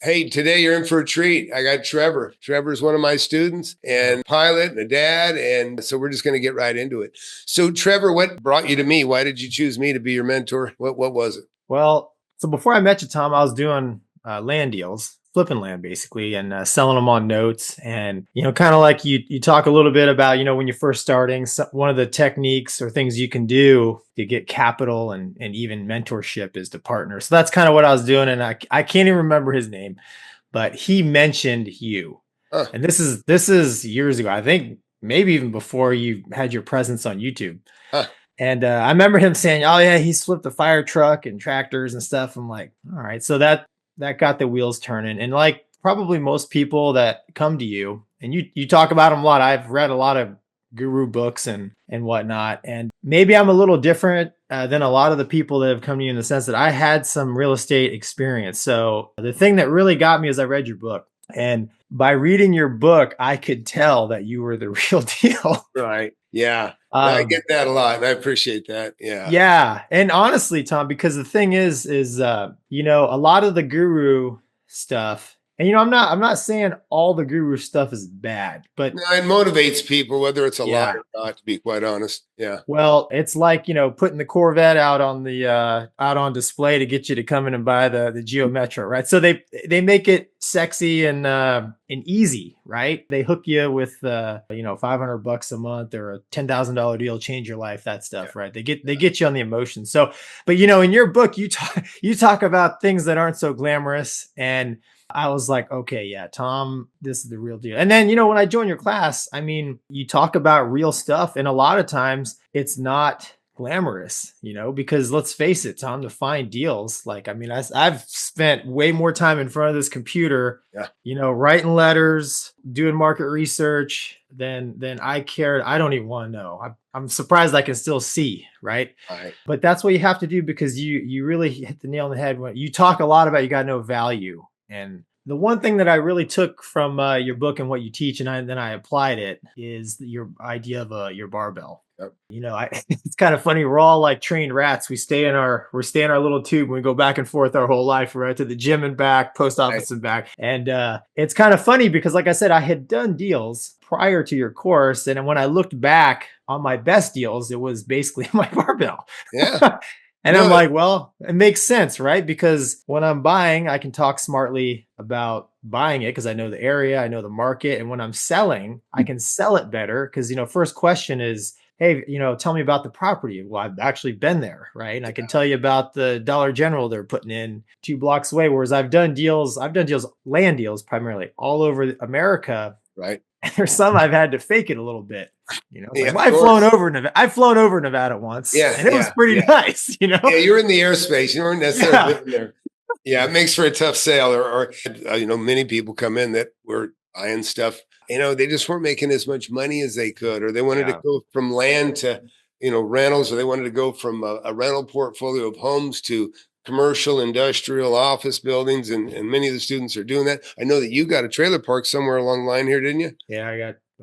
Hey, today you're in for a treat. I got Trevor. Trevor's one of my students and pilot and a dad. And so we're just going to get right into it. So, Trevor, what brought you to me? Why did you choose me to be your mentor? What was it? Well, so before I met you, Tom, I was doing land deals, flipping land basically, and selling them on notes. And kind of like you talk a little bit about when you're first starting, one of the techniques or things you can do to get capital and even mentorship is to partner. So that's kind of what I was doing, and I can't even remember his name, but he mentioned you, Huh. and this is years ago. I think maybe even before you had your presence on YouTube. Huh. And I remember him saying, "Oh yeah, he's flipped a fire truck and tractors and stuff." I'm like, "All right." So that got the wheels turning. And like probably most people that come to you, and you talk about them a lot. I've read a lot of guru books and whatnot. And maybe I'm a little different than a lot of the people that have come to you in the sense that I had some real estate experience. So the thing that really got me is I read your book, and by reading your book, I could tell that you were the real deal. Right. Yeah. I get that a lot, and I appreciate that. Yeah. Yeah. And honestly, Tom, because the thing is a lot of the guru stuff, and I'm not saying all the guru stuff is bad, but No, it motivates people, whether it's a lie yeah. or not, to be quite honest. Yeah. Well, it's like, putting the Corvette out on the out on display to get you to come in and buy the Geo Metro, right? So they make it sexy and easy, right? They hook you with $500 a month or a $10,000 deal, change your life, that Yeah. stuff, right? They get you on the emotion. So, but in your book you talk about things that aren't so glamorous, and I was like, okay, yeah, Tom, this is the real deal. And then, when I joined your class, I mean, you talk about real stuff, and a lot of times it's not glamorous, because let's face it, Tom, to find deals, like, I mean, I've spent way more time in front of this computer, Yeah. writing letters, doing market research than I cared. I don't even want to know. I'm surprised I can still see, right? All right. But that's what you have to do, because you really hit the nail on the head when you talk a lot about you got no value. And the one thing that I really took from your book and what you teach, and then I applied it, is your idea of your barbell. Yep. It's kind of funny. We're all like trained rats. We stay in our little tube, and we go back and forth our whole life, right, to the gym and back, post Right. office and back. And it's kind of funny because, like I said, I had done deals prior to your course, and when I looked back on my best deals, it was basically my barbell. Yeah. And No, I'm like, well, it makes sense, right? Because when I'm buying, I can talk smartly about buying it because I know the area, I know the market. And when I'm selling, I can sell it better because, first question is, hey, tell me about the property. Well, I've actually been there, right? And I can tell you about the Dollar General they're putting in 2 blocks away. Whereas I've done deals, land deals primarily all over America. right. And there's some I've had to fake it a little bit. It's Yeah, like, well, of course. I've flown over Nevada once, Yeah. and it was Yeah. pretty Yeah. nice. Yeah. You're in the airspace. You weren't necessarily Yeah. living there. Yeah. It makes for a tough sale. Or many people come in that were buying stuff. They just weren't making as much money as they could, or they wanted to Yeah. go from land to, rentals, or they wanted to go from a rental portfolio of homes to commercial, industrial, office buildings. And many of the students are doing that. I know that you got a trailer park somewhere along the line here, didn't you? Yeah,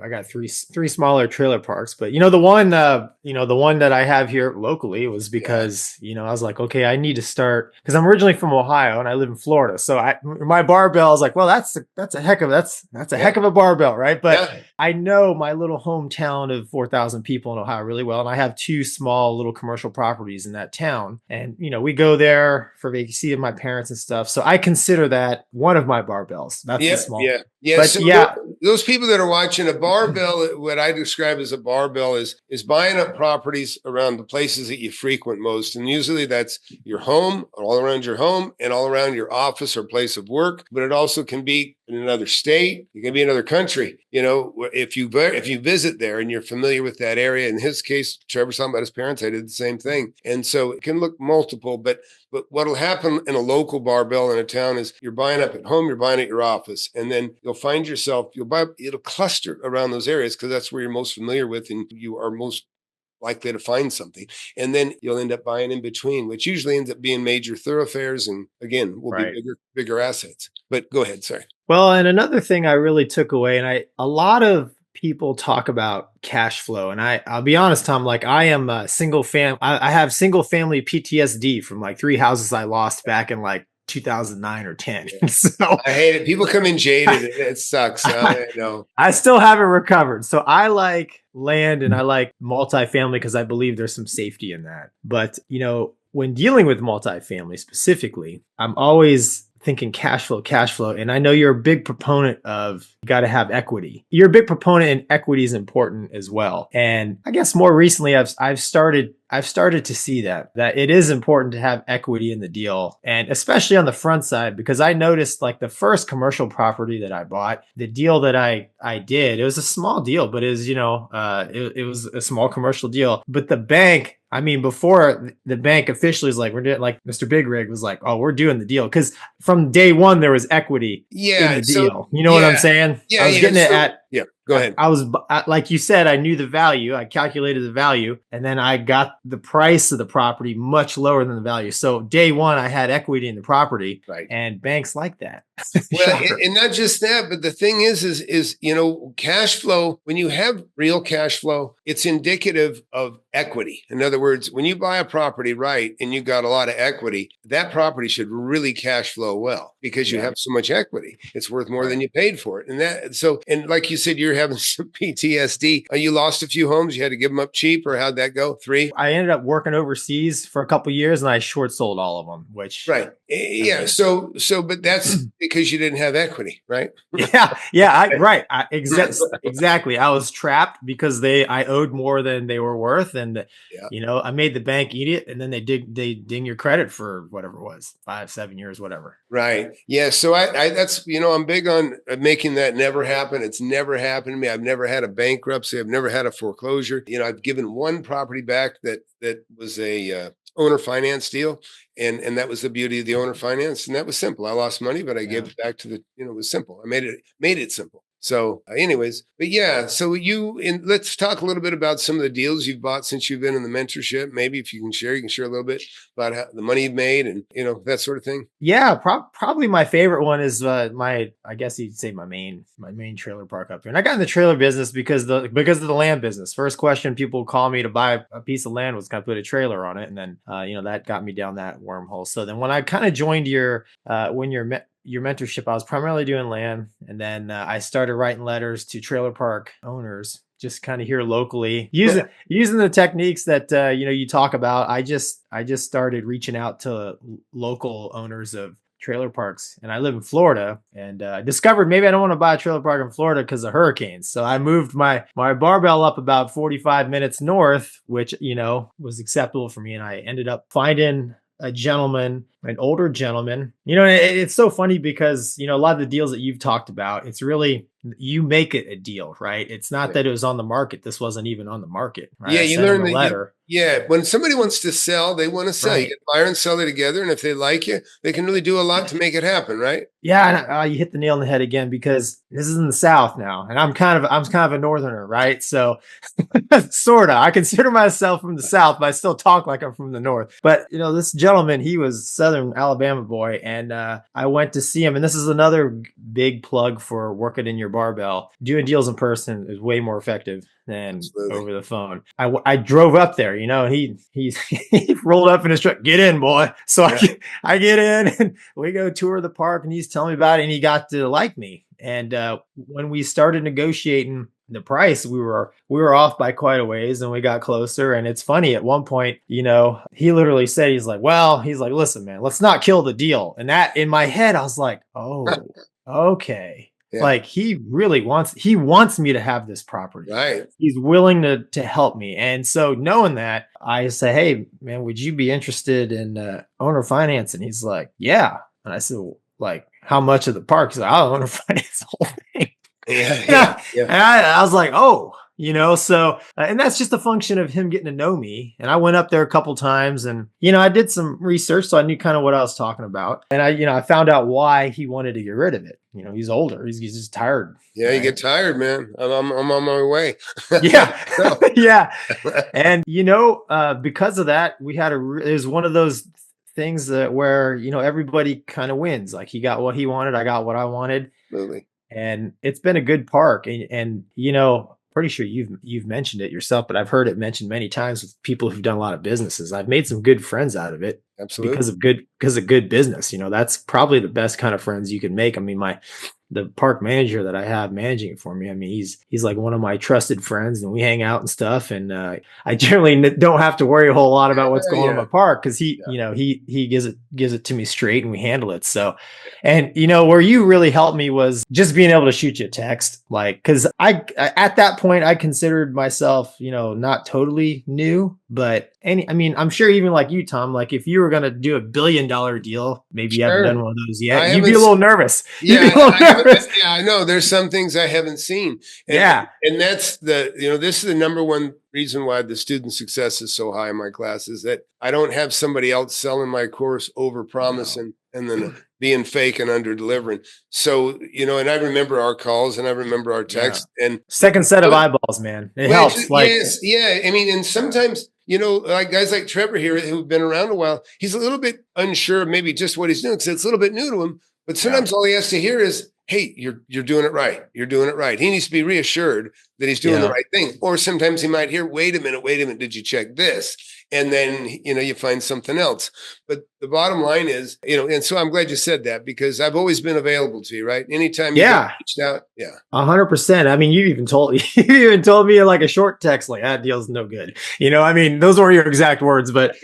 I got three smaller trailer parks, but the one that I have here locally was Yeah. because I was like, okay, I need to start because I'm originally from Ohio and I live in Florida, so my barbell is like, well, that's a heck of a Yeah. heck of a barbell, right? But Yeah. I know my little hometown of 4,000 people in Ohio really well, and I have two small little commercial properties in that town, and we go there for vacation with my parents and stuff, so I consider that one of my barbells. That's the Yeah. small, Yeah. Yeah. but So yeah. those people that are watching, a barbell, what I describe as a barbell is buying up properties around the places that you frequent most. And usually that's your home, all around your home, and all around your office or place of work. But it also can be in another state. It can be another country. If you visit there and you're familiar with that area. In his case, Trevor's talking about his parents. I did the same thing. And so it can look multiple, but what'll happen in a local barbell in a town is you're buying up at home, you're buying at your office, and then you'll find yourself, it'll cluster around those areas because that's where you're most familiar with and you are most likely to find something. And then you'll end up buying in between, which usually ends up being major thoroughfares and again, will be Right. bigger assets. But go ahead, sorry. Well, and another thing I really took away, and a lot of people talk about cash flow, and I'll be honest, Tom, like I am I have single family PTSD from like three houses I lost back in like 2009 or 10. Yeah. So I hate it. People come in jaded. It sucks. I know. I still haven't recovered. So I like land and I like multifamily because I believe there's some safety in that. But, when dealing with multifamily specifically, I'm always thinking cash flow, cash flow. And I know you're a big proponent of you got to have equity. You're a big proponent and equity is important as well. And I guess more recently I've started to see that it is important to have equity in the deal, and especially on the front side, because I noticed like the first commercial property that I bought, the deal that I did, it was a small deal, but it was, it was a small commercial deal. But the bank, I mean, before the bank officially is like, we're doing, like Mr. Big Rig was like, oh, we're doing the deal. Cause from day one, there was equity in the deal. You know what I'm saying? Yeah. I was getting it at, yeah, go ahead. I was, like you said, I knew the value. I calculated the value, and then I got the price of the property much lower than the value. So day one, I had equity in the property, right? And banks like that. Well, and not just that, but the thing is, cash flow, when you have real cash flow, it's indicative of equity. In other words, when you buy a property, right, and you got a lot of equity, that property should really cash flow well because you have so much equity. It's worth more than you paid for it. And like you said, you're having some PTSD. You lost a few homes. You had to give them up cheap, or how'd that go? 3? I ended up working overseas for a couple of years and I short sold all of them, which. Right. Yeah. So, but that's because you didn't have equity, right? Yeah. Exactly. I was trapped because I owed more than they were worth. And, I made the bank eat it, and then they ding your credit for whatever it was, 5-7 years, whatever. Right. Yeah. So that's, I'm big on making that never happen. It's never happened to me. I've never had a bankruptcy. I've never had a foreclosure. I've given one property back that was a owner finance deal. And that was the beauty of the owner finance. And that was simple. I lost money, but I gave it back to it was simple. I made it simple. So anyways, but yeah, so let's talk a little bit about some of the deals you've bought since you've been in the mentorship. Maybe if you can share a little bit about how the money you've made and, that sort of thing. Yeah. Probably my favorite one is I guess you'd say my main trailer park up here. And I got in the trailer business because of the land business. First question people call me to buy a piece of land was, can I put a trailer on it? And then, that got me down that wormhole. So then when I kind of joined your mentorship, I was primarily doing land. And then I started writing letters to trailer park owners, just kind of here locally, using the techniques that, you talk about. I just started reaching out to local owners of trailer parks, and I live in Florida, and I discovered maybe I don't want to buy a trailer park in Florida because of hurricanes. So I moved my barbell up about 45 minutes north, which, was acceptable for me. And I ended up finding a gentleman, an older gentleman. It's so funny because, a lot of the deals that you've talked about, it's really, you make it a deal, right? It's not that it was on the market. This wasn't even on the market. Right? Yeah, you learn the letter. When somebody wants to sell, they want to sell. Right. You get buyer and seller together, and if they like you, they can really do a lot to make it happen, right? Yeah, and you hit the nail on the head again, because this is in the South now, and I'm kind of a northerner, right? So, sorta, I consider myself from the South, but I still talk like I'm from the North. But this gentleman, he was Southern Alabama boy, and I went to see him, and this is another big plug for working in your barbell. Doing deals in person is way more effective than over the phone. I drove up there, and he rolled up in his truck. Get in, boy. So I get in, and we go tour the park, and he's telling me about it, and he got to like me. And when we started negotiating the price, we were off by quite a ways, and we got closer. And it's funny, at one point, he literally said, he's like, listen, man, let's not kill the deal. And that, in my head, I was like, oh, okay. Yeah. Like he wants me to have this property. Right. He's willing to help me. And so knowing that, I say, hey man, would you be interested in owner finance? And he's like, yeah. And I said, well, like, how much of the park? He's like, I'll owner finance the whole thing. Yeah. And I was like, oh, so, and that's just a function of him getting to know me. And I went up there a couple times, and, I did some research, so I knew kind of what I was talking about. And I found out why he wanted to get rid of it. He's older. He's just tired. Yeah. Right? You get tired, man. I'm on my way. Yeah. Yeah. And, because of that, we had it was one of those things where, everybody kind of wins. Like he got what he wanted. I got what I wanted. Absolutely. And it's been a good park. And pretty sure you've mentioned it yourself, but I've heard it mentioned many times with people who've done a lot of businesses. I've made some good friends out of it. Absolutely. because of good business. That's probably the best kind of friends you can make. I mean, the park manager that I have managing it for me, I mean, he's like one of my trusted friends, and we hang out and stuff. And I generally don't have to worry a whole lot about what's going on in my Yeah. park, because Yeah. he gives it to me straight, and we handle it. So, and where you really helped me was just being able to shoot you a text, like, because at that point I considered myself, not totally new, but I mean, I'm sure even like you, Tom, like if you were going to do $1 billion deal, maybe you haven't done Sure. one of those I yet, you'd be haven't. a little nervous. You'd be a Yeah, little I haven't. nervous. Yeah, I know. There's some things I haven't seen, and Yeah. and that's this is the number one reason why the student success is so high in my class is that I don't have somebody else selling my course over promising and then being fake and under delivering. So and I remember our calls and I remember our Yeah. texts and Second set of eyeballs, man. It helps. Like, yes, yeah. I mean, and sometimes, like guys like Trevor here who've been around a while, he's a little bit unsure of maybe just what he's doing because it's a little bit new to him. But sometimes all he has to hear is, "Hey, you're doing it right. You're doing it right." He needs to be reassured that he's doing the right thing. Or sometimes he might hear, "Wait a minute, did you check this?" And then you find something else. But the bottom line is, and so I'm glad you said that because I've always been available to you, right? Anytime you get reached out, 100%. I mean, you even told me like a short text, like, that deal's no good. I mean, those were your exact words, but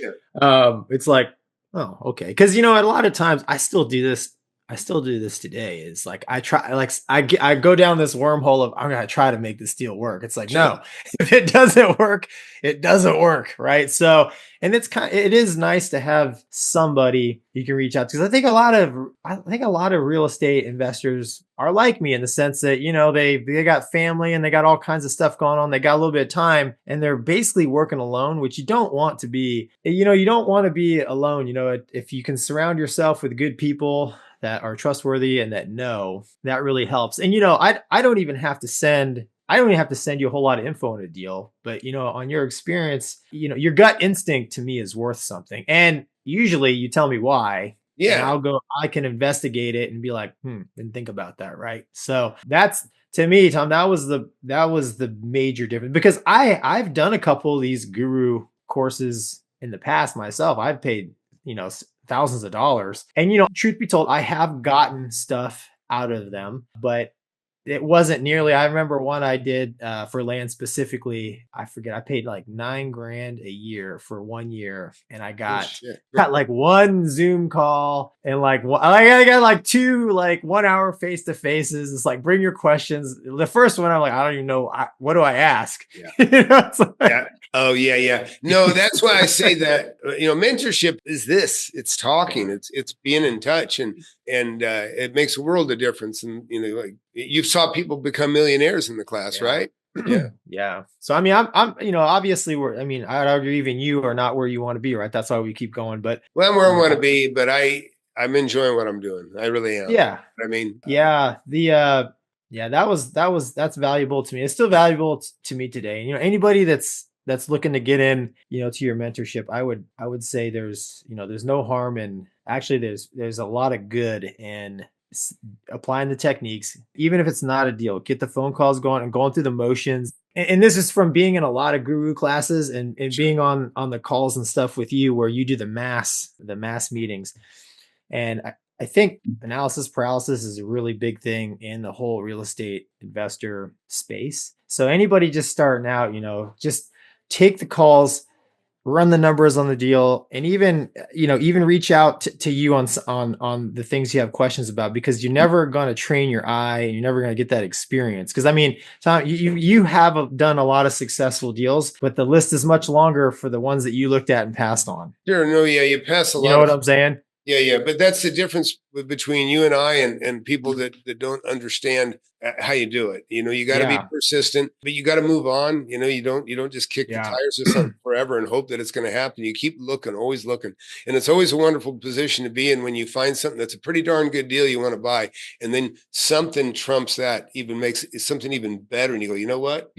it's like, oh, okay. Because a lot of times I still do this. I still do this today. Is like I try, like I go down this wormhole of, I'm gonna try to make this deal work. It's like, no, if it doesn't work, it doesn't work, right? So, and it is nice to have somebody you can reach out to, because I think a lot of real estate investors are like me in the sense that they got family and they got all kinds of stuff going on. They got a little bit of time and they're basically working alone, which you don't want to be. You don't want to be alone. If you can surround yourself with good people that are trustworthy and that really helps. And I don't even have to send you a whole lot of info on a deal, but on your experience, your gut instinct to me is worth something. And usually you tell me why. yeah. And I can investigate it and be like, and think about that. Right. So that's, to me, Tom, that was the major difference, because I've done a couple of these guru courses in the past myself. I've paid, thousands of dollars. And, truth be told, I have gotten stuff out of them, but it wasn't nearly. I remember one I did for land specifically. I forget. I paid like $9,000 a year for 1 year, and I got like one Zoom call and like I got like two like 1 hour face to faces. It's like, bring your questions. The first one, I'm like, I don't even know, what do I ask? Yeah. Oh yeah. No, that's why I say that mentorship is this. It's talking. It's being in touch, and it makes a world of difference. And like you saw people become millionaires in the class, right? Yeah. Yeah. So I mean, I'm obviously I'd argue even you are not where you want to be, right? That's why we keep going. But well, I'm where I want to be, but I'm enjoying what I'm doing. I really am. Yeah. I mean, that's valuable to me. It's still valuable to me today. Anybody that's looking to get in, to your mentorship, I would say there's no harm in, actually there's a lot of good in applying the techniques, even if it's not a deal. Get the phone calls going and going through the motions. And this is from being in a lot of guru classes and being on the calls and stuff with you, where you do the mass meetings. And I think analysis paralysis is a really big thing in the whole real estate investor space. So anybody just starting out, just take the calls, run the numbers on the deal, and even reach out to you on the things you have questions about, because you're never going to train your eye and you're never going to get that experience. Because I mean, Tom, you have done a lot of successful deals, but the list is much longer for the ones that you looked at and passed on. Sure. No, yeah, you pass a lot. You know what I'm saying? Yeah. But that's the difference between you and I and people that don't understand how you do it. You got to be persistent, but you got to move on. You don't just kick the tires of something forever and hope that it's going to happen. You keep looking, always looking. And it's always a wonderful position to be in when you find something that's a pretty darn good deal you want to buy. And then something trumps that, even makes it something even better. And you go, you know what?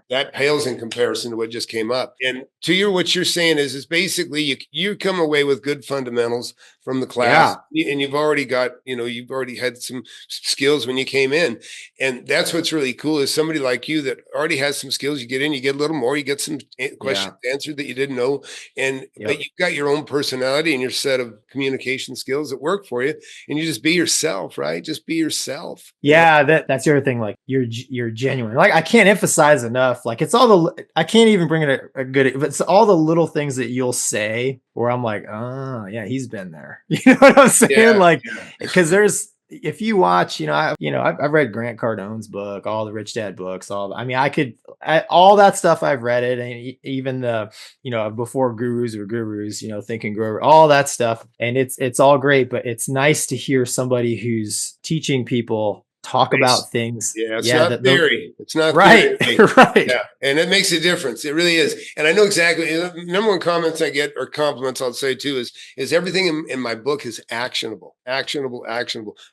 That pales in comparison to what just came up. And what you're saying is basically you come away with good fundamentals from the class, and you've already got, you've already had some skills when you came in. And that's what's really cool is somebody like you that already has some skills. You get in, you get a little more, you get some questions answered that you didn't know. But you've got your own personality and your set of communication skills that work for you. And you just be yourself, right? Just be yourself. Yeah, that's the other thing. Like you're genuine. Like I can't emphasize enough. Like it's all I can't even bring it a good. But it's all the little things that you'll say where I'm like, oh yeah, he's been there. You know what I'm saying? Yeah, like because if you watch, I've read Grant Cardone's book, all the Rich Dad books, all that stuff. I've read it, and even the before Gurus or Gurus, Think and Grow, all that stuff, and it's all great. But it's nice to hear somebody who's teaching people talk about things. Yeah, it's not theory. It's not right, theory. right. Yeah, and it makes a difference. It really is. And I know exactly. Number one comments I get, or compliments I'll say too, is everything in my book is actionable. Actionable.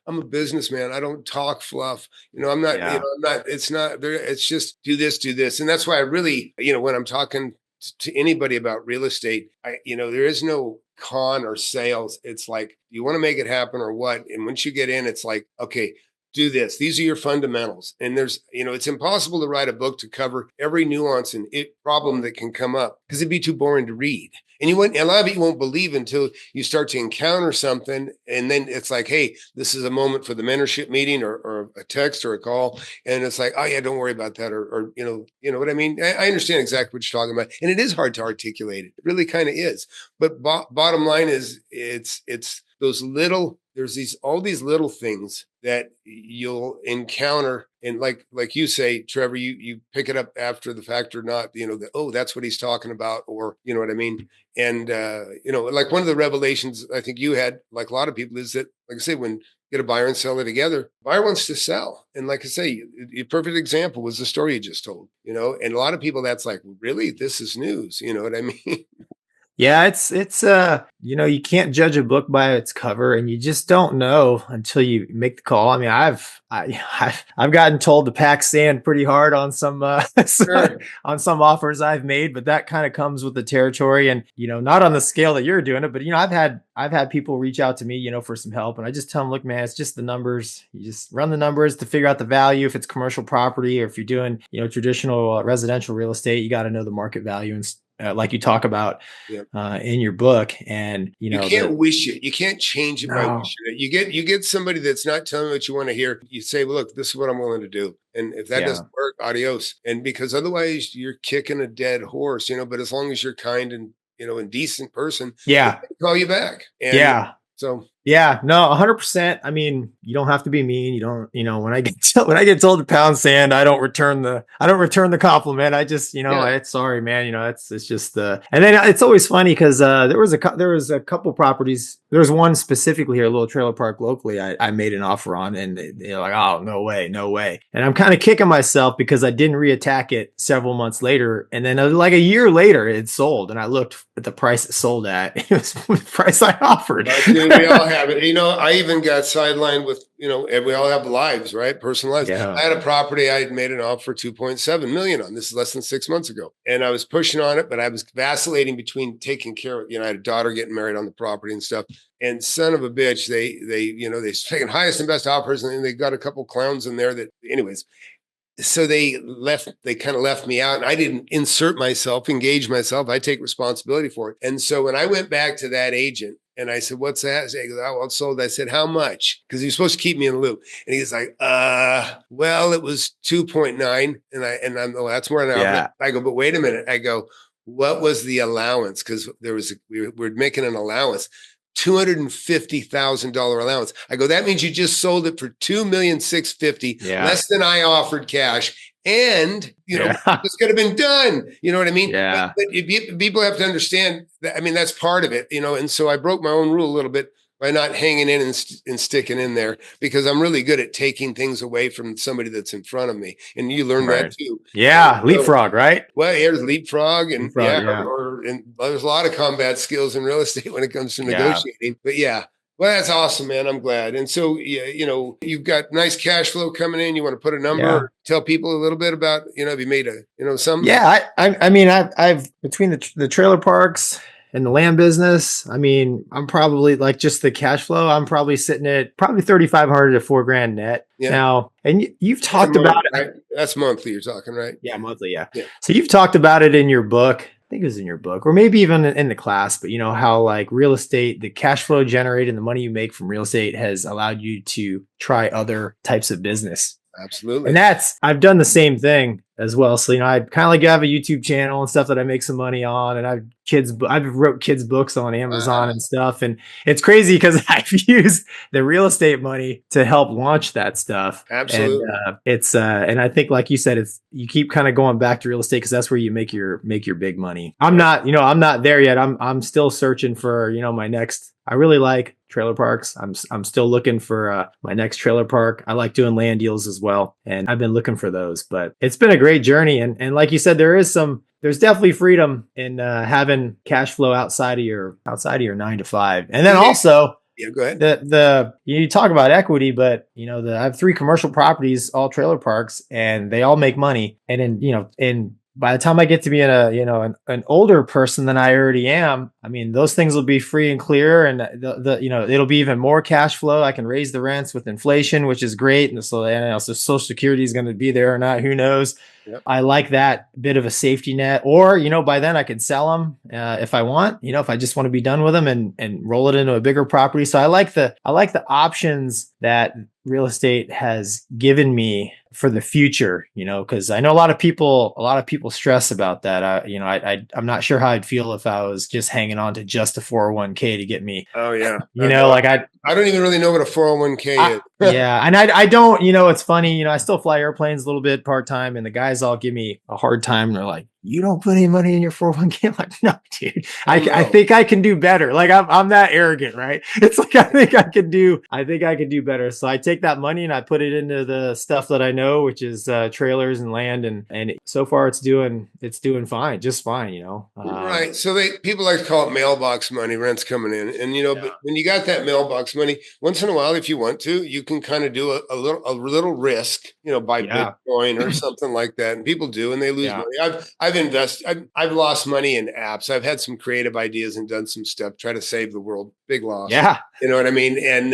I'm a businessman. I don't talk fluff. I'm not. I'm not. It's not. It's just do this, and that's why I really, when I'm talking to anybody about real estate, there is no con or sales. It's like, you want to make it happen or what? And once you get in, it's like, okay, do this. These are your fundamentals. And there's, it's impossible to write a book to cover every nuance and problem that can come up because it'd be too boring to read. And a lot of you won't believe until you start to encounter something. And then it's like, hey, this is a moment for the mentorship meeting or a text or a call. And it's like, oh yeah, don't worry about that. Or you know what I mean? I understand exactly what you're talking about. And it is hard to articulate it. It really kind of is. But bottom line is it's those little, there's all these little things that you'll encounter. And like you say, Trevor, you pick it up after the fact or not, that's what he's talking about, or you know what I mean? And, like one of the revelations I think you had, like a lot of people, is that, like I say, when you get a buyer and seller together, buyer wants to sell. And like I say, your perfect example was the story you just told, and a lot of people, that's like, really, this is news. You know what I mean? Yeah, it's you can't judge a book by its cover, and you just don't know until you make the call. I mean, I've gotten told to pack sand pretty hard on some Sure. on some offers I've made, but that kind of comes with the territory, and not on the scale that you're doing it. But I've had people reach out to me, for some help, and I just tell them, look, man, it's just the numbers. You just run the numbers to figure out the value. If it's commercial property, or if you're doing traditional residential real estate, you got to know the market value and like you talk about in your book. And you can't wish it. You can't change it by wishing it. You get somebody that's not telling you what you want to hear. You say, well, look, this is what I'm willing to do. And if that doesn't work, adios. And because otherwise you're kicking a dead horse, but as long as you're kind and, and decent person, they'll call you back. And so. Yeah, no, 100%. I mean, you don't have to be mean. You don't, when I get told to pound sand, I don't return the compliment. I just, it's sorry, man. It's just and then it's always funny because there was a couple properties. There was one specifically here, a little trailer park locally. I made an offer on, and they're like, oh, no way. And I'm kind of kicking myself because I didn't reattack it several months later, and then like a year later, it sold, and I looked at the price it sold at. It was the price I offered. We all have it. I even got sidelined with, we all have lives, right? Personal lives. Yeah. I had a property I had made an offer for 2.7 million on. This is less than 6 months ago. And I was pushing on it, but I was vacillating between taking care of, I had a daughter getting married on the property and stuff. And son of a bitch, they taking highest and best offers, and they got a couple clowns in there that, anyways. So they kind of left me out, and I didn't engage myself. I take responsibility for it. And so when I went back to that agent and I said, what's that? He goes, oh, well, it's sold. I said, how much? Because he's supposed to keep me in the loop. And he's like, well, it was 2.9. And I'm, oh, that's more than I go, but wait a minute. I go, what was the allowance? Because we were making an allowance. $250,000 allowance. I go, that means you just sold it for $2,650,000, less than I offered cash. And, this could have been done. You know what I mean? Yeah. But people have to understand that. I mean, that's part of it, and so I broke my own rule a little bit by not hanging in and sticking in there, because I'm really good at taking things away from somebody that's in front of me. And you learn that too. Yeah. Leapfrog, right? Well, here's leapfrog. And and there's a lot of combat skills in real estate when it comes to negotiating. But well, that's awesome, man. I'm glad. And so, you've got nice cash flow coming in. You want to put a number, or tell people a little bit about, have you made some? Yeah. I mean, I've between the trailer parks in the land business, I mean, I'm probably like just the cash flow. I'm probably sitting at probably 3,500 to 4 grand net Yeah. now. And you've That's a talked about month, it. right? That's monthly you're talking, right? Yeah, monthly. Yeah. Yeah. So you've talked about it in your book. I think it was in your book, or maybe even in the class, but you know how like real estate, the cash flow generated and the money you make from real estate has allowed you to try other types of business. And Absolutely. I've done the same thing as well. So, you know, I kind of like have a YouTube channel and stuff that I make some money on. And I've wrote kids books on Amazon Wow. and stuff. And it's crazy because I've used the real estate money to help launch that stuff. And Absolutely. and I think, like you said, you keep kind of going back to real estate because that's where you make your big money. I'm not there yet. I'm still searching for, my next. I really like trailer parks. I'm still looking for my next trailer park. I like doing land deals as well, and I've been looking for those. But it's been a great journey, and like you said, there's definitely freedom in having cash flow outside of your 9 to 5, and then also Yeah, go ahead. you talk about equity, but I have 3 commercial properties, all trailer parks, and they all make money, and in by the time I get to be an older person than I already am, I mean, those things will be free and clear, and it'll be even more cash flow. I can raise the rents with inflation, which is great. And so Social Security is going to be there or not, who knows? Yep. I like that bit of a safety net. Or by then I could sell them if I want. If I just want to be done with them and roll it into a bigger property. So I like the options that real estate has given me for the future, because I know a lot of people stress about that. I'm not sure how I'd feel if I was just hanging on to just a 401k to get me, Oh yeah. like I don't even really know what a 401k is. yeah. And I don't, it's funny, I still fly airplanes a little bit part-time, and the guys all give me a hard time. They're like, you don't put any money in your 401k. I'm like, no, dude, I think I can do better. Like I'm that arrogant, right? It's like, I think I could do better. So I take that money and I put it into the stuff that I know, which is trailers and land. And so far it's doing fine, just fine, Right. So people like to call it mailbox money, rent's coming in. And but when you got that mailbox money, once in a while, if you want to, you can kind of do a little risk, buy Bitcoin or something like that. And people do, and they lose money. I've invested, I've lost money in apps. I've had some creative ideas and done some stuff, try to save the world. Big loss. Yeah. You know what I mean? And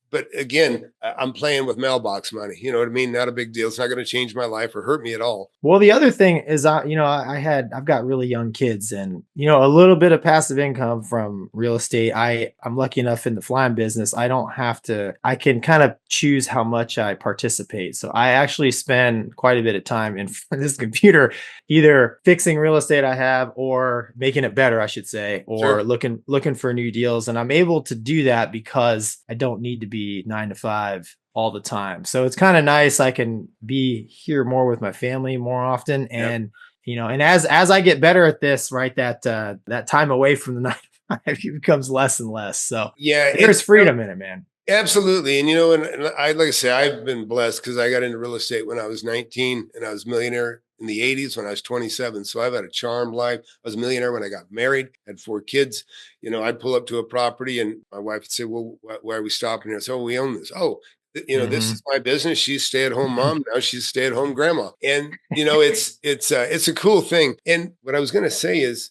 but again, I'm playing with mailbox money. You know what I mean? Not a big deal. It's not going to change my life or hurt me at all. Well, the other thing is, I've got really young kids, and a little bit of passive income from real estate. I'm lucky enough in the flying business. I can kind of choose how much I participate. So I actually spend quite a bit of time in front of this computer, either fixing real estate I have or making it better, I should say, or looking for new deals. And I'm able to do that because I don't need to be 9 to 5 all the time. So it's kind of nice. I can be here more with my family more often. And, and as I get better at this, right, that time away from the 9 to 5 becomes less and less. So there's freedom in it, man. Absolutely. And, and I, like I say, I've been blessed because I got into real estate when I was 19 and I was a millionaire in the 80s when I was 27. So I've had a charmed life. I was a millionaire when I got married, had 4 kids. I'd pull up to a property and my wife would say, well, why are we stopping here? So we own this. Oh, this is my business. She's stay-at-home mom. Now she's stay-at-home grandma. And, it's a cool thing. And what I was going to say is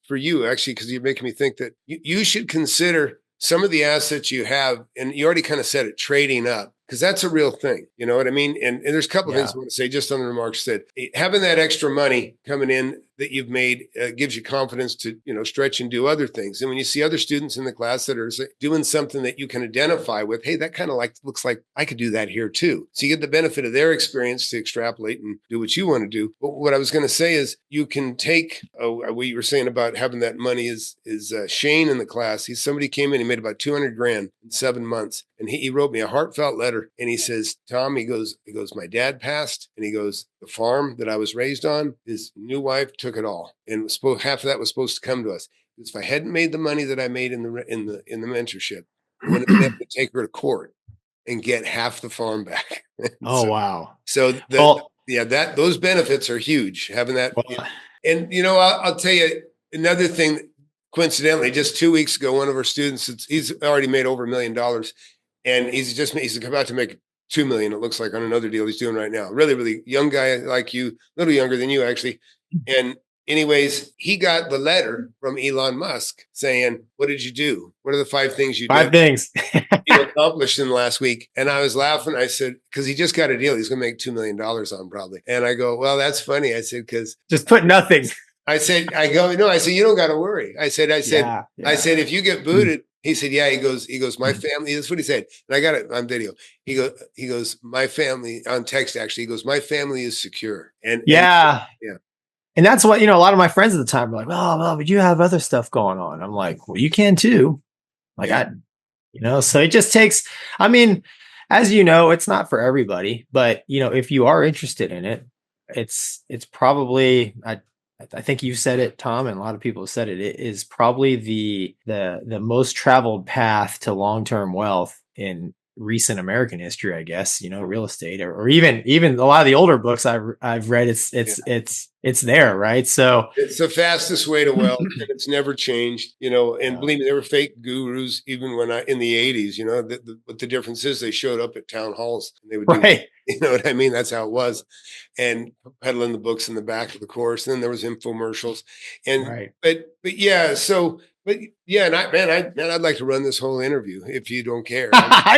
for you actually, because you're making me think that you should consider some of the assets you have, and you already kind of said it, trading up, because that's a real thing. You know what I mean? And there's a couple of things I want to say just on the remarks that having that extra money coming in that you've made gives you confidence to, stretch and do other things. And when you see other students in the class that are doing something that you can identify with, hey, that kind of looks like I could do that here too. So you get the benefit of their experience to extrapolate and do what you want to do. But what I was going to say is you can take what you were saying about having that money is Shane in the class. Somebody came in, he made about 200 grand in 7 months. And he wrote me a heartfelt letter. And he says, Tom, he goes, my dad passed. And he goes, the farm that I was raised on, his new wife took it all. And half of that was supposed to come to us. If I hadn't made the money that I made in the mentorship, I wouldn't have been able to take her to court and get half the farm back. Oh, wow. So those benefits are huge, having that. Well, and, I'll tell you another thing, coincidentally, just 2 weeks ago, one of our students, he's already made over $1 million. And he's about to make 2 million. It looks like on another deal he's doing right now. Really, really young guy like you, a little younger than you actually. And anyways, he got the letter from Elon Musk saying, "What did you do? What are the 5 things you did?" 5 things. Accomplished in the last week. And I was laughing. I said, because he just got a deal. He's going to make $2 million on probably. And I go, well, that's funny. I said, because just put nothing. I said, no, I said, you don't got to worry. I said, Yeah. if you get booted, he said, yeah, he goes, my family, that's what he said. And I got it on video. He goes, my family on text, actually, he goes, my family is secure. And yeah. Yeah. And that's what, a lot of my friends at the time were like, oh, well, but you have other stuff going on. I'm like, well, you can too. Like, so it just takes, I mean, as you know, it's not for everybody, but if you are interested in it, it's probably, I think you said it, Tom, and a lot of people have said it. It is probably the most traveled path to long-term wealth in recent American history, I guess. Real estate, or even a lot of the older books I've read. It's there, right? So it's the fastest way to wealth, and it's never changed. And believe me, there were fake gurus even when in the 80s. What the difference is, they showed up at town halls and they would do. Right. You know what I mean? That's how it was. And peddling the books in the back of the course. And then there was infomercials. And right. But yeah, and I'd like to run this whole interview if you don't care. I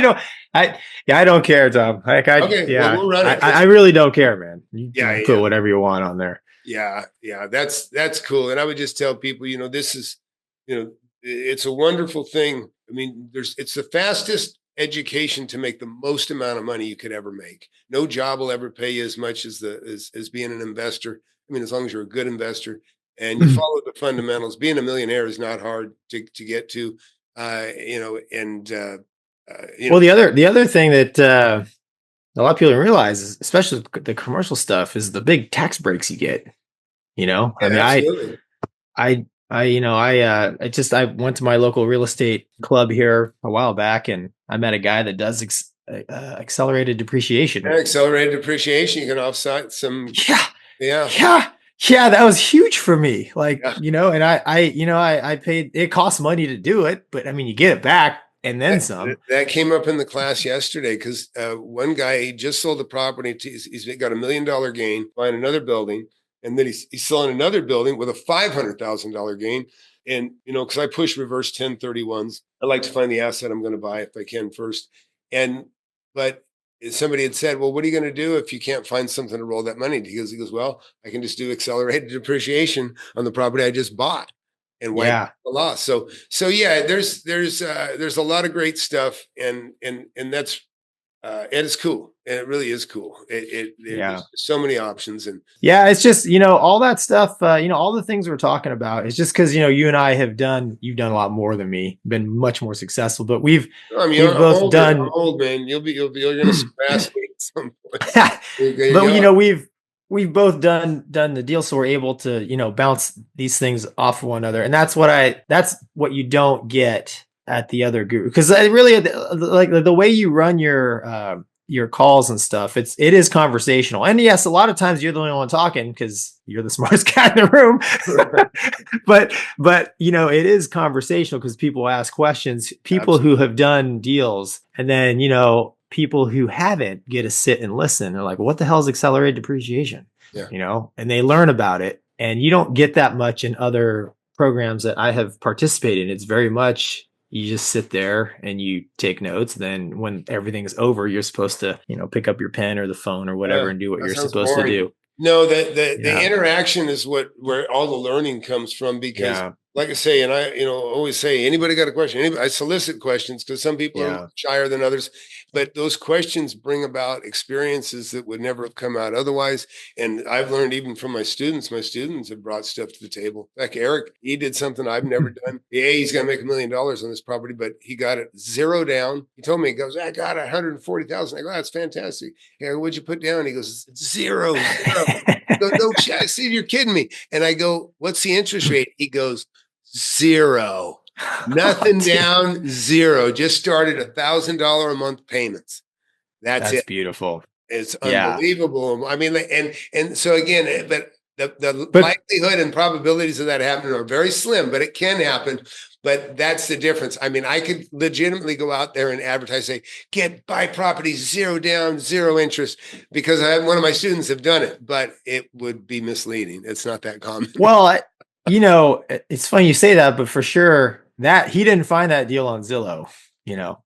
don't care, Tom. Like Okay, well, we'll run it. I really don't care, man. You can put whatever you want on there. Yeah, that's cool. And I would just tell people, this is, it's a wonderful thing. I mean, it's the fastest education to make the most amount of money you could ever make. No job will ever pay you as much as being an investor. I mean, as long as you're a good investor and you follow the fundamentals. Being a millionaire is not hard to get to, Well, the other thing that a lot of people don't realize is, especially the commercial stuff, is the big tax breaks you get. Yeah, I mean, absolutely. I went to my local real estate club here a while back, and I met a guy that does accelerated depreciation. Yeah, accelerated depreciation. You can offset some. Yeah. That was huge for me. Like, and I paid, it costs money to do it, but I mean, you get it back and then some. That came up in the class yesterday because one guy, he just sold the property. He's got $1 million gain, buying another building. And then he's selling another building with a $500,000 gain. And, because I push reverse 1031s, I like to find the asset I'm going to buy if I can first. But somebody had said, well, what are you going to do if you can't find something to roll that money? He goes, well, I can just do accelerated depreciation on the property I just bought and wipe the loss. So yeah, there's a lot of great stuff, and that's and it's cool. And it really is cool. There's so many options. And it's just, all that stuff, all the things we're talking about is just because, you and I you've done a lot more than me, been much more successful, but we've both done. I'm old, man. You're going to surpass me at some point. But we've both done the deal. So we're able to, bounce these things off one another. And that's what you don't get at the other guru. Cause really, like the way you run your calls and stuff, it is conversational. And yes, a lot of times you're the only one talking because you're the smartest guy in the room. but it is conversational because people ask questions, people Absolutely. Who have done deals, and then people who haven't get to sit and listen. They're like, what the hell is accelerated depreciation? And they learn about it, and you don't get that much in other programs that I have participated in. It's very much, you just sit there and you take notes. Then when everything's over, you're supposed to, pick up your pen or the phone or whatever and do what you're supposed to do. No, the interaction is where all the learning comes from, because like I say, and I, always say, anybody got a question? I solicit questions because some people are shyer than others, but those questions bring about experiences that would never have come out otherwise. And I've learned even from my students have brought stuff to the table. Like Eric, he did something I've never done. He's going to make $1 million on this property, but he got it zero down. He told me, he goes, I got 140,000. I go, that's fantastic. Hey, what'd you put down? He goes, zero. I go, no, I see, you're kidding me. And I go, what's the interest rate? He goes, 0. Nothing down, 0. Just started $1,000 a month payments. That's it. Beautiful. It's unbelievable. I mean, and so again, but the likelihood and probabilities of that happening are very slim, but it can happen. But that's the difference. I mean, I could legitimately go out there and advertise, say, buy properties, 0 down, 0 interest, because one of my students have done it, but it would be misleading. It's not that common. Well, it's funny you say that, but for sure that he didn't find that deal on Zillow, you know.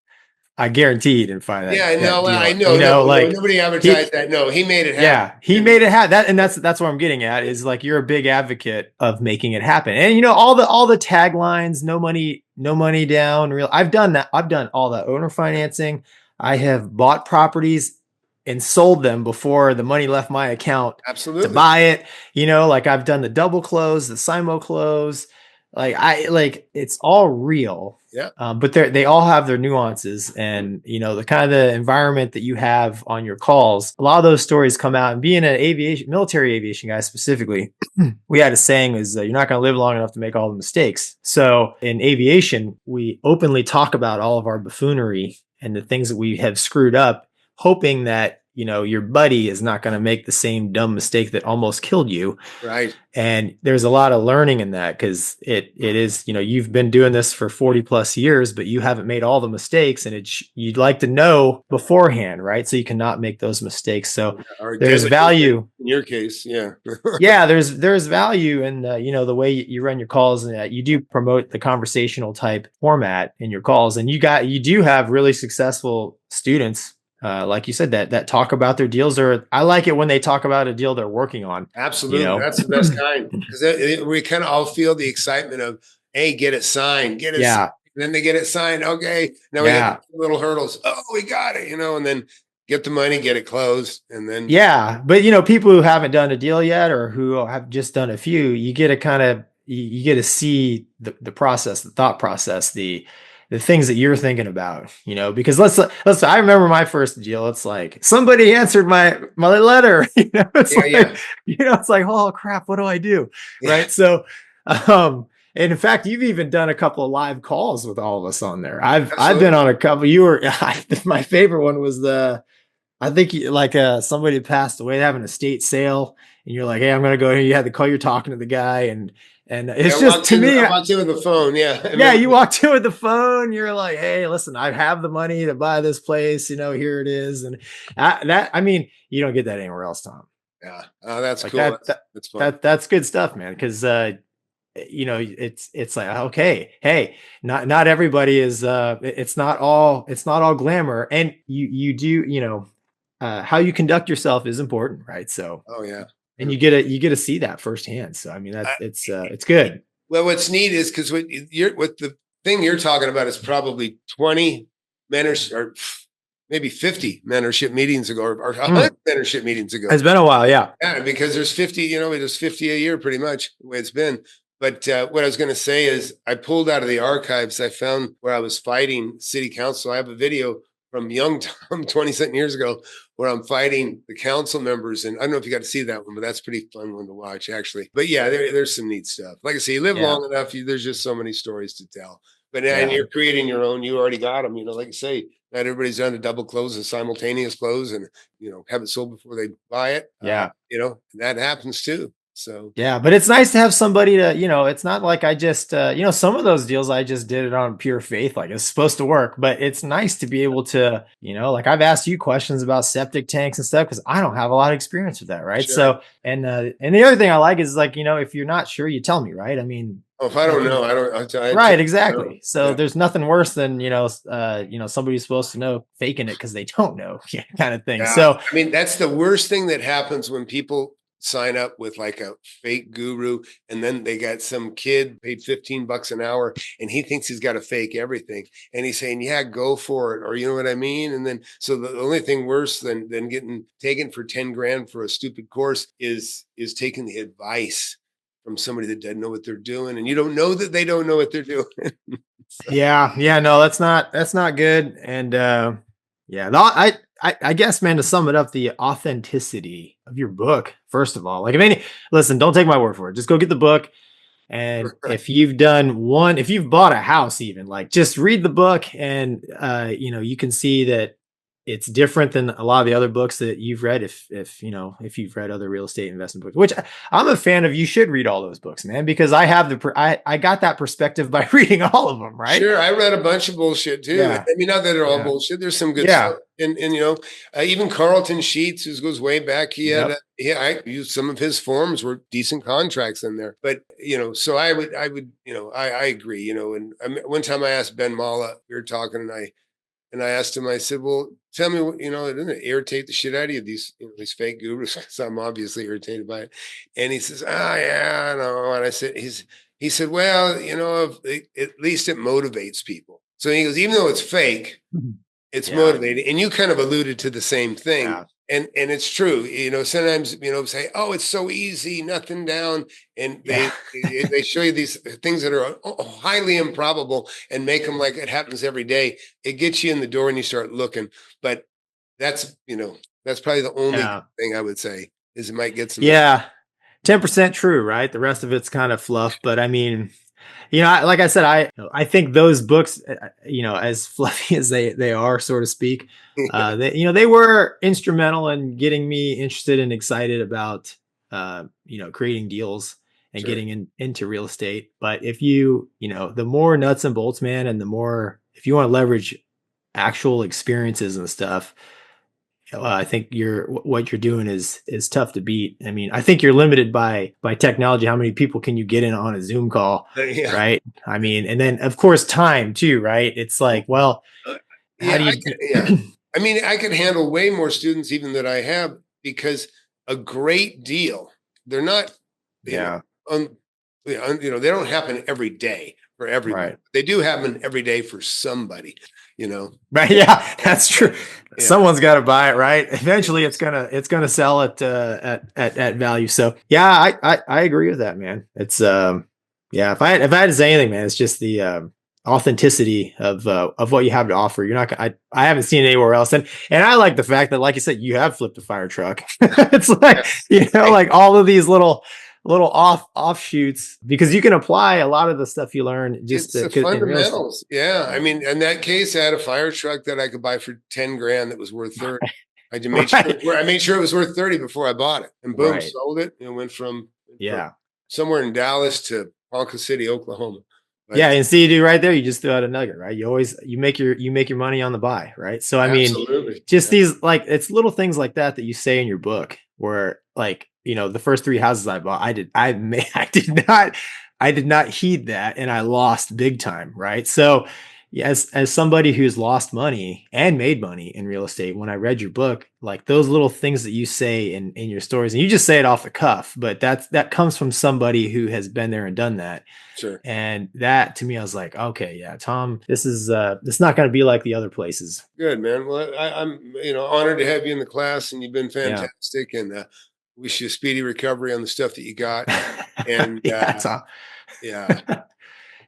I guarantee he didn't find Yeah, that no, deal. I know, no, Like nobody he, advertised that. No, he made it happen. yeah, he made it happen. And that's what I'm getting at is like you're a big advocate of making it happen. And all the taglines, no money down, real. I've done that. I've done all the owner financing. I have bought properties and sold them before the money left my account to Absolutely. buy it. Like I've done the double close, the simo close. Like it's all real. Yeah. But they all have their nuances, and the kind of the environment that you have on your calls. A lot of those stories come out. And being an military aviation guy specifically, we had a saying is you're not going to live long enough to make all the mistakes. So in aviation, we openly talk about all of our buffoonery and the things that we have screwed up, hoping that your buddy is not going to make the same dumb mistake that almost killed you. Right. And there's a lot of learning in that, because it is, you've been doing this for 40 plus years, but you haven't made all the mistakes, and you'd like to know beforehand, right? So you cannot make those mistakes. So there's value in your case. Yeah. Yeah, there's value in the way you run your calls, and that you do promote the conversational type format in your calls, and you do have really successful students, like you said, that talk about their deals. Or I like it when they talk about a deal they're working on. Absolutely. That's the best kind, because we kind of all feel the excitement of, hey, get it signed, get it signed. And then they get it signed. Okay, now we got little hurdles. Oh, we got it, and then get the money, get it closed, and then but people who haven't done a deal yet, or who have just done a few, you get to kind of you get to see the process, the thought process, the things that you're thinking about, because let's I remember my first deal. It's like somebody answered my letter, it's like, oh crap, what do I do? Right. So and in fact, you've even done a couple of live calls with all of us on there. I've been on a couple. My favorite one was I think somebody passed away, having an estate sale, and you're like, hey, I'm gonna go here. You had the call, you're talking to the guy, and it's just, to me, I walked in with the phone. Yeah, you walked in with the phone. You're like, hey, listen, I have the money to buy this place. Here it is. And you don't get that anywhere else, Tom. Yeah. Oh, that's cool. That's fun. That's good stuff, man. Because it's like, okay, hey, not everybody is. It's not all glamour, and you do, how you conduct yourself is important, right? So, oh yeah. And you get to see that firsthand. So it's good. Well, what's neat is because what the thing you're talking about is probably 20 or maybe 50 mentorship meetings ago, or 100 mentorship meetings ago. It's been a while, yeah. Yeah, because there's 50. There's 50 a year, pretty much the way it's been. But what I was going to say is, I pulled out of the archives. I found where I was fighting city council. I have a video from young Tom 20-something years ago, where I'm fighting the council members. And I don't know if you got to see that one, but that's a pretty fun one to watch, actually. But yeah, there's some neat stuff. Like I say, you live long enough, there's just so many stories to tell. But and you're creating your own. You already got them. Like I say, not everybody's done a double close, a simultaneous close, and have it sold before they buy it. Yeah, that happens too. So yeah, but it's nice to have somebody to, it's not like I just, some of those deals I just did it on pure faith, like it's supposed to work. But it's nice to be able to, like I've asked you questions about septic tanks and stuff, because I don't have a lot of experience with that, right? Sure. So and the other thing I like is, like, if you're not sure, you tell me, right? I mean, if I don't know, right, exactly. So there's nothing worse than somebody's supposed to know faking it because they don't know, kind of thing. Yeah. So I mean, that's the worst thing that happens when people sign up with like a fake guru, and then they got some kid paid $15 an hour, and he thinks he's got to fake everything, and he's saying, yeah, go for it, or you know what I mean? And then so the only thing worse than getting taken for 10 grand for a stupid course is taking the advice from somebody that doesn't know what they're doing, and you don't know that they don't know what they're doing. So. Yeah, no, that's not good. And I guess, man, to sum it up, the authenticity of your book, first of all, like, listen, don't take my word for it. Just go get the book. And if you've bought a house, even, like, just read the book, and, you can see that it's different than a lot of the other books that you've read. If you've read other real estate investment books, which I'm a fan of, you should read all those books, man, because I got that perspective by reading all of them. Right. Sure, I read a bunch of bullshit too. Yeah. I mean, not that they're all Yeah. bullshit. There's some good Yeah. stuff, and even Carlton Sheets, who goes way back. He had, I used some of his forms were decent contracts in there. But so I would, I agree. And one time I asked Ben Mala, we were talking, and I asked him, I said, well, tell me, doesn't it irritate the shit out of you, these fake gurus? So I'm obviously irritated by it. And he says, oh, yeah, I know. And I said, he said, well, at least it motivates people. So he goes, even though it's fake, it's motivating. And you kind of alluded to the same thing. Yeah. And it's true. Sometimes, say, oh, it's so easy, nothing down. And they show you these things that are highly improbable and make them like it happens every day. It gets you in the door and you start looking. But that's probably the only thing I would say is it might get some. Yeah. 10% true, right? The rest of it's kind of fluff. But I mean, like I said, I think those books, as fluffy as they are, so to speak, they were instrumental in getting me interested and excited about, creating deals and getting into real estate. But if the more nuts and bolts, man, and the more, if you want to leverage actual experiences and stuff, I think what you're doing is tough to beat. I mean, I think you're limited by technology. How many people can you get in on a Zoom call? Yeah. Right. I mean, and then of course time too, right? It's like, well, how do you? I mean, I could handle way more students even that I have, because a great deal, they're not, they don't happen every day for everyone. Right. They do happen every day for somebody. Right. Yeah, that's true. Yeah. Someone's got to buy it, right? Eventually it's gonna sell it at value. So yeah, I agree with that, man. It's if I had to say anything, man, it's just the authenticity of what you have to offer. You're not I haven't seen it anywhere else. And I like the fact that, like you said, you have flipped a fire truck. It's like, like all of these little offshoots, because you can apply a lot of the stuff you learn just the fundamentals. Yeah. I mean, in that case, I had a fire truck that I could buy for 10 grand that was worth 30. I made sure it was worth 30 before I bought it, and boom, sold it. And went from somewhere in Dallas to Ponca City, Oklahoma. But, and see, dude, right there, you just threw out a nugget, right? You make your money on the buy, right? So I mean, just these, like, it's little things like that you say in your book, where, like, the first 3 houses I bought, I did not heed that, and I lost big time, right? So as somebody who's lost money and made money in real estate, when I read your book, like those little things that you say in your stories, and you just say it off the cuff, but that comes from somebody who has been there and done that. Sure. And that, to me, I was like, okay, yeah, Tom, this is it's not going to be like the other places. Good, man. Well, I'm honored to have you in the class, and you've been fantastic. Yeah. And wish you a speedy recovery on the stuff that you got. And yeah,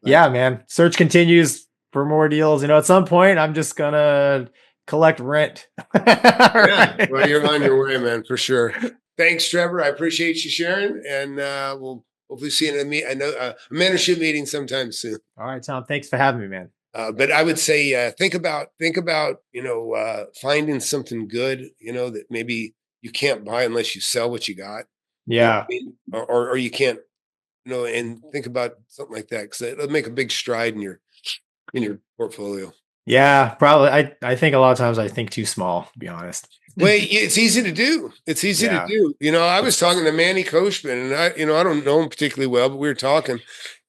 man. Search continues for more deals. At some point, I'm just gonna collect rent. Yeah, well, you're on your way, man, for sure. Thanks, Trevor. I appreciate you sharing, and we'll hopefully see you in a mentorship meeting sometime soon. All right, Tom. Thanks for having me, man. But I would say think about finding something good, that maybe you can't buy unless you sell what you got. Yeah. Or you can't, and think about something like that, because it'll make a big stride in your portfolio. Yeah, probably. I think a lot of times I think too small, to be honest. Well, it's easy to do. It's easy to do. I was talking to Manny Koshman, and I don't know him particularly well, but we were talking,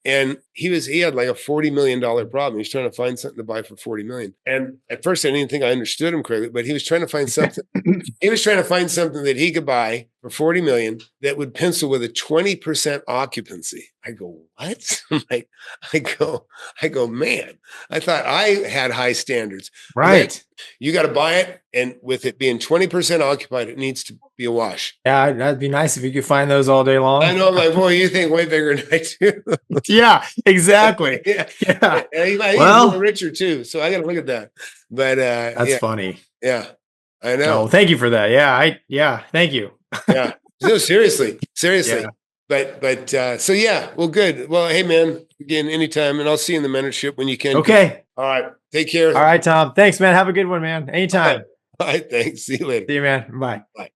and he had like a $40 million problem. He was trying to find something to buy for $40 million. And at first I didn't think I understood him correctly, but he was trying to find something. He was trying to find something that he could buy for $40 million that would pencil with a 20% occupancy. I go, what? I go, man, I thought I had high standards. Right. You got to buy it. And with it being 20% occupied, it needs to be a wash. Yeah, that'd be nice if you could find those all day long. I know. I'm like, boy, you think way bigger than I do. Yeah, exactly. Yeah. Well, richer too. So I got to look at that. But that's funny. Yeah, I know. Oh, thank you for that. Yeah. Thank you. Yeah. No, seriously. Yeah. But so yeah, well, good. Well, hey man, again, anytime, and I'll see you in the mentorship when you can. Okay. All right. Take care. All right, Tom. Thanks, man. Have a good one, man. Anytime. All right, thanks. See you later. See you, man. Bye. Bye.